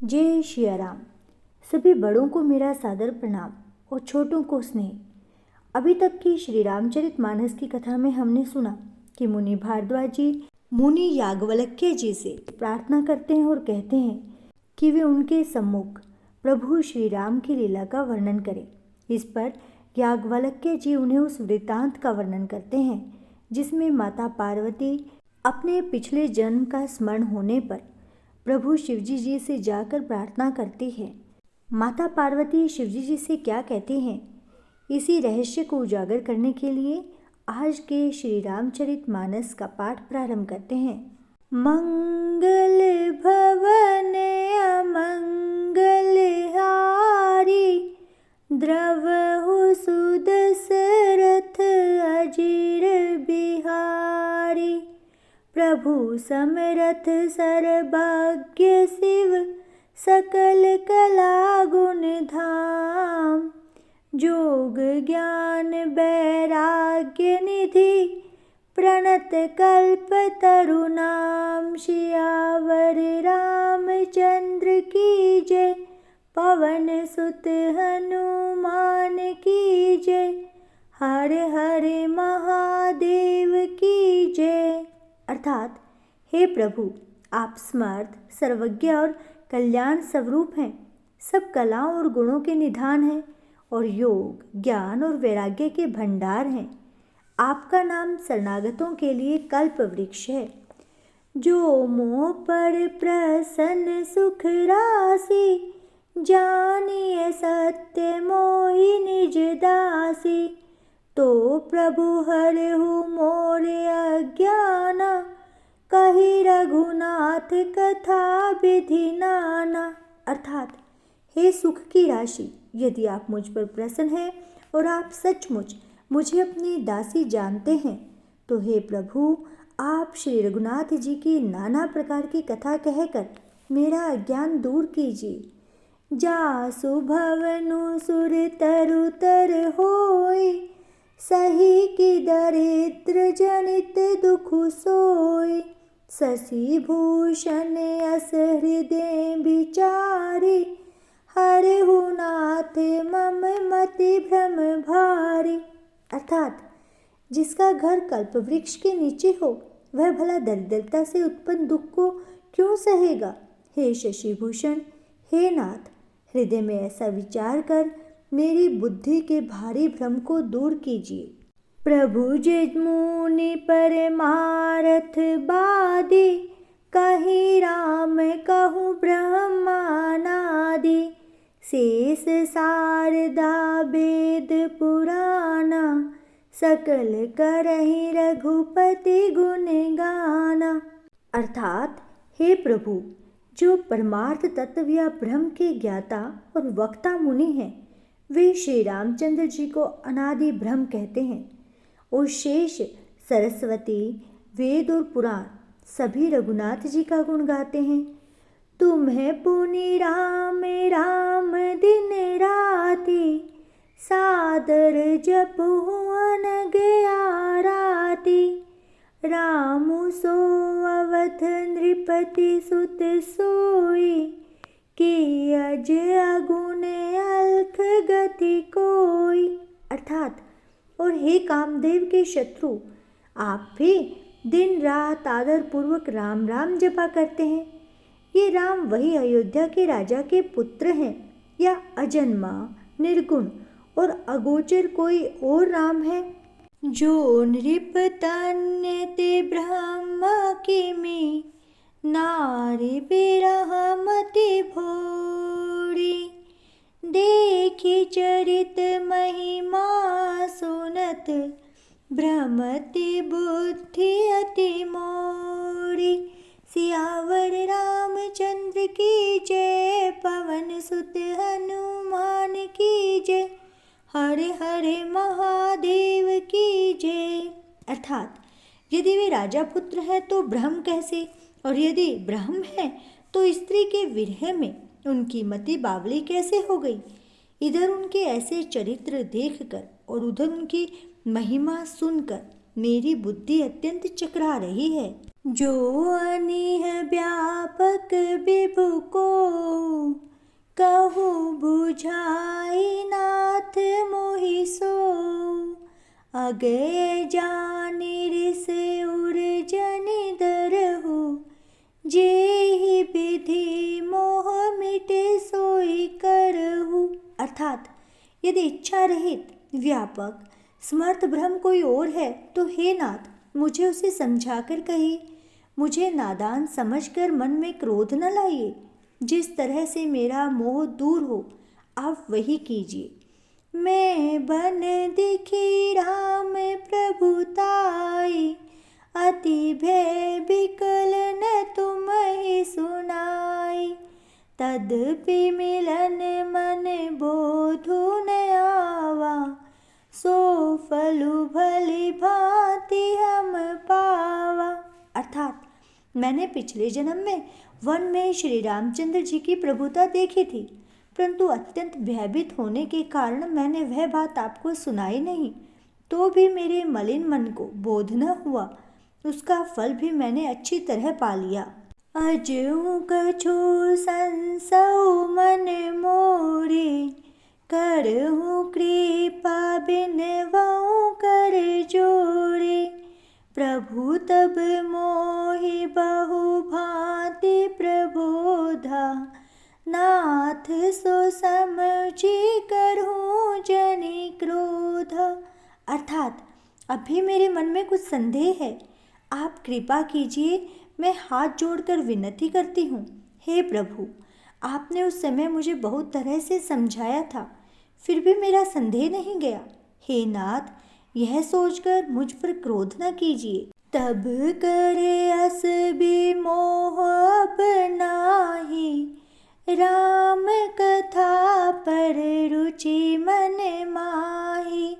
जय श्री राम। सभी बड़ों को मेरा सादर प्रणाम और छोटों को स्नेह। अभी तक की श्री रामचरितमानस की कथा में हमने सुना कि मुनि भारद्वाज जी मुनि याज्ञवल्क्य जी से प्रार्थना करते हैं और कहते हैं कि वे उनके सम्मुख प्रभु श्री राम की लीला का वर्णन करें। इस पर याज्ञवल्क्य जी उन्हें उस वृत्तांत का वर्णन करते हैं जिसमें माता पार्वती अपने पिछले जन्म का स्मरण होने पर प्रभु शिवजी जी से जाकर प्रार्थना करती है। माता पार्वती शिवजी जी से क्या कहती हैं, इसी रहस्य को उजागर करने के लिए आज के श्री रामचरितमानस का पाठ प्रारंभ करते हैं। मंगल भवन अमंगल हारी, द्रवहु सुदशरथ अजीर बिहारी। प्रभु समरथ सर्वज्ञ शिव, सकल कला गुण धाम। जोग ज्ञान वैराग्य निधि, प्रणत कल्प तरुनाम। सियावर रामचंद्र की जय, पवन सुत हनुमान की जय। हर हर महादेव की जय। अर्थात हे प्रभु, आप समर्थ, सर्वज्ञ और कल्याण स्वरूप हैं, सब कलाओं और गुणों के निधान हैं और योग, ज्ञान और वैराग्य के भंडार हैं। आपका नाम शरणागतों के लिए कल्प वृक्ष है। जो मोह पर प्रसन्न सुख राशि, जानिए सत्य मोहि निज दासी। तो प्रभु हरहु मोर अज्ञाना, कही रघुनाथ कथा विधि नाना। अर्थात हे सुख की राशि, यदि आप मुझ पर प्रसन्न हैं और आप सचमुच मुझे अपनी दासी जानते हैं तो हे प्रभु, आप श्री रघुनाथ जी की नाना प्रकार की कथा कहकर मेरा अज्ञान दूर कीजिए। जासु भवनु सुर तरु तर होय, सही की दरिद्र जनित दुख सोय। शशि भूषण अस हृदय विचारी, हरहु नाथ मम मति भ्रम भारी। अर्थात जिसका घर कल्प वृक्ष के नीचे हो वह भला दरिद्रता से उत्पन्न दुख को क्यों सहेगा। हे शशि भूषण, हे नाथ, हृदय में ऐसा विचार कर मेरी बुद्धि के भारी भ्रम को दूर कीजिए। प्रभु जित मुनि परमारथ बादी, कहीं राम कहूँ ब्रह्मानादि। शेष शारदा वेद पुराना, सकल करहि रघुपति गुण गाना। अर्थात हे प्रभु, जो परमार्थ तत्व या ब्रह्म के ज्ञाता और वक्ता मुनि हैं वे श्री रामचंद्र जी को अनादि ब्रह्म कहते हैं और शेष सरस्वती, वेद और पुराण सभी रघुनाथ जी का गुण गाते हैं। तुम्हें पुनि राम राम दिन राति, सादर जपहु अनग आराती। रामु सो अवध नृपति सुत सोई, कि अज अगुण अलख गति कोई। अर्थात और हे कामदेव के शत्रु, आप भी दिन रात आदर पूर्वक राम राम जपा करते हैं। ये राम वही अयोध्या के राजा के पुत्र हैं या अजन्मा, निर्गुण और अगोचर कोई और राम है। जो नृप तन्य ते ब्रह्म किमि, नारी विरह मति भोरी। देखी चरित महिमा सुनत, भ्रमति बुद्धि अति मोरी। सियावर रामचंद्र की जय, पवन सुत हनुमान की जय। हरे हरे महादेव की जय। अर्थात यदि वे राजा पुत्र हैं तो ब्रह्म कैसे, और यदि ब्रह्म है तो स्त्री के विरह में उनकी मति बावली कैसे हो गई। इधर उनके ऐसे चरित्र देखकर और उधर उनकी महिमा सुनकर मेरी बुद्धि अत्यंत चकरा रही है। जो अनिह व्यापक विभु को, गए जानी रिस उर जन दरहु, जेहि विधि मोह मिटे सोई करहु। अर्थात यदि इच्छा रहित, व्यापक, समर्थ ब्रह्म कोई और है तो हे नाथ, मुझे उसे समझाकर कहिए। मुझे नादान समझकर मन में क्रोध न लाइए। जिस तरह से मेरा मोह दूर हो आप वही कीजिए। मैं बन दिखी राम प्रभुताई, अति भय विकल न तुम ही सुनाई। तदपि मिलन मन बोधु न आवा, सो फलु भली भांति हम पावा। अर्थात मैंने पिछले जन्म में वन में श्री रामचंद्र जी की प्रभुता देखी थी, परंतु अत्यंत भयभीत होने के कारण मैंने वह बात आपको सुनाई नहीं। तो भी मेरे मलिन मन को बोध न हुआ, उसका फल भी मैंने अच्छी तरह पा लिया। अजहु कछु संसौ मन मोरे, करहु कृपा बिनवहु कर जोरे। प्रभु तब मोहि बहु भांति प्रबोधा, नाथ सो समझी करहूँ जनि क्रोध। अर्थात अभी मेरे मन में कुछ संदेह है, आप कृपा कीजिए। मैं हाथ जोड़कर विनती करती हूँ। हे प्रभु, आपने उस समय मुझे बहुत तरह से समझाया था, फिर भी मेरा संदेह नहीं गया। हे नाथ, यह सोचकर मुझ पर क्रोध न कीजिए। तब करे अस भी मोह अब नाही, राम कथा पर रुचि मन माही।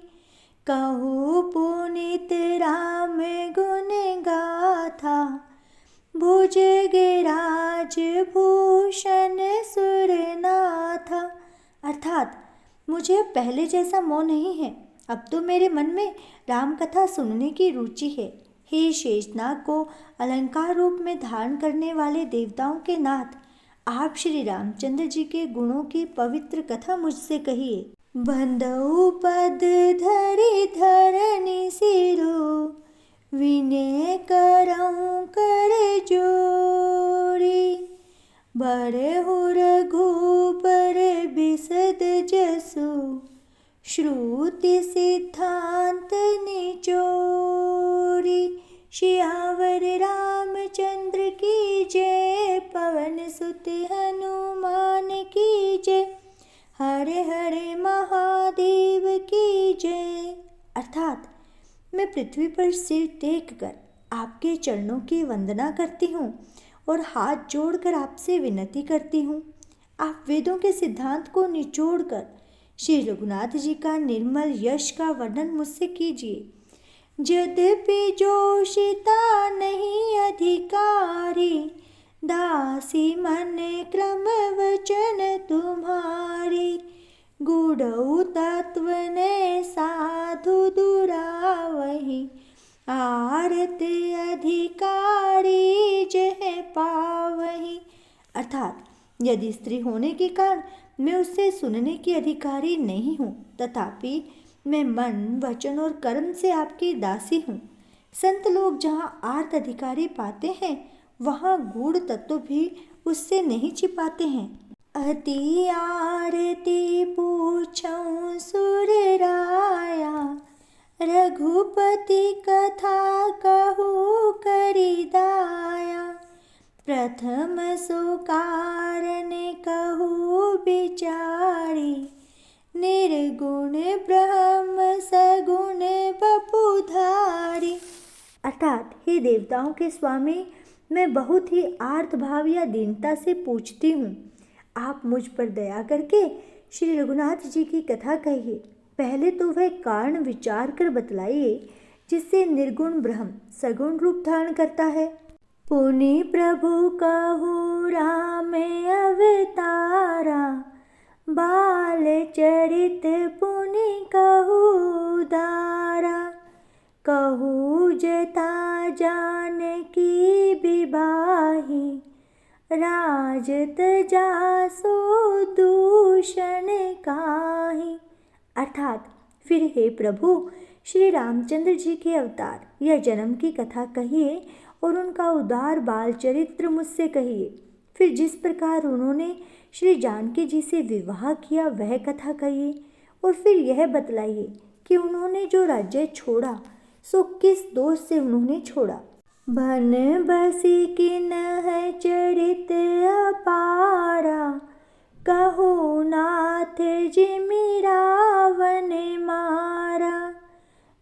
कहु पुनीत राम गुण गाथा, भुजगराज भूषण सुरनाथा। अर्थात मुझे अब पहले जैसा मोह नहीं है, अब तो मेरे मन में राम कथा सुनने की रुचि है। हे शेषनाग को अलंकार रूप में धारण करने वाले देवताओं के नाथ, आप श्री रामचंद्र जी के गुणों की पवित्र कथा मुझसे कहिए। बंधु पद धरि धरणी सिरो, विनय करऊं कर जोरी। बरहु रघुबर बिसद जसु, श्रुति सिद्धांत निचोरी। सियावर रामचंद्र की जय, पवन सुत हनुमान की जय, हरे हरे महादेव की जय। अर्थात मैं पृथ्वी पर सिर टेक कर आपके चरणों की वंदना करती हूँ और हाथ जोड़कर आपसे विनती करती हूँ। आप वेदों के सिद्धांत को निचोड़कर श्री रघुनाथ जी का निर्मल यश का वर्णन मुझसे कीजिए। यद्यपि जोशिता नहीं अधिकारी, दासी मन क्रम वचन तुम्हारी। गुढ़ऊ तत्व ने साधु दुरावही, आरत अधिकारी जह पावही। अर्थात यदि स्त्री होने के कारण मैं उससे सुनने की अधिकारी नहीं हूँ, तथापि मैं मन, वचन और कर्म से आपकी दासी हूँ। संत लोग जहाँ आर्त अधिकारी पाते हैं, वहाँ गूढ़ तत्व भी उससे नहीं छिपाते हैं। अति आरती पूछऊं सुर राया, रघुपति कथा कहूँ करि दाया। प्रथम सो कारण कहूँ विचारी, निर्गुण ब्रह्म सगुण बपुधारी। अर्थात हे देवताओं के स्वामी, मैं बहुत ही आर्त भाव या दीनता से पूछती हूँ, आप मुझ पर दया करके श्री रघुनाथ जी की कथा कहिए। पहले तो वह कारण विचार कर बतलाइए जिससे निर्गुण ब्रह्म सगुण रूप धारण करता है। पुनि प्रभु कहु राम अवतारा, बाल चरित पुनि कहु दारा। कहु जथा जानकी विवाही, राजत जासो दूषण काहि। अर्थात फिर हे प्रभु, श्री रामचंद्र जी के अवतार या जन्म की कथा कहिए और उनका उदार बाल चरित्र मुझसे कहिए। फिर जिस प्रकार उन्होंने श्री जानकी जी से विवाह किया वह कथा कहिए, और फिर यह बतलाइए कि उन्होंने जो राज्य छोड़ा सो किस दोष से उन्होंने छोड़ा। बन बसी किन है चरित अपारा, कहो नाथ जिमि रावण मारा।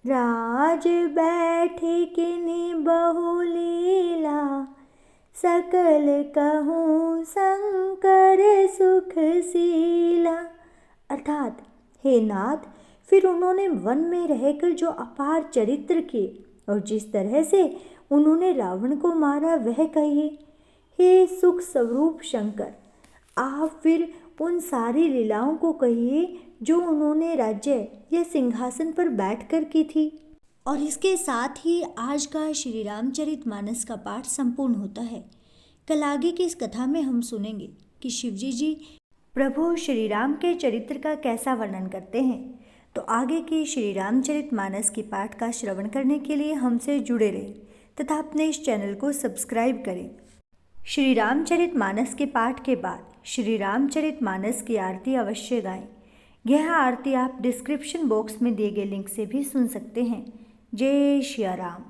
राज बैठे किनि बहु लीला, सकल कहूँ शंकर सुख सीला। अर्थात हे नाथ, फिर उन्होंने वन में रहकर जो अपार चरित्र किए और जिस तरह से उन्होंने रावण को मारा वह कहिए। हे सुख स्वरूप शंकर, आप फिर उन सारी लीलाओं को कहिए जो उन्होंने राज्य या सिंहासन पर बैठकर की थी। और इसके साथ ही आज का श्री रामचरितमानस का पाठ संपूर्ण होता है। कल आगे की इस कथा में हम सुनेंगे कि शिवजी जी प्रभु श्री राम के चरित्र का कैसा वर्णन करते हैं। तो आगे की श्री रामचरितमानस की पाठ का श्रवण करने के लिए हमसे जुड़े रहें तथा अपने इस चैनल को सब्सक्राइब करें। श्री रामचरितमानस के पाठ के बाद श्री रामचरितमानस की आरती अवश्य गाएं। यह आरती आप डिस्क्रिप्शन बॉक्स में दिए गए लिंक से भी सुन सकते हैं। जय श्री राम।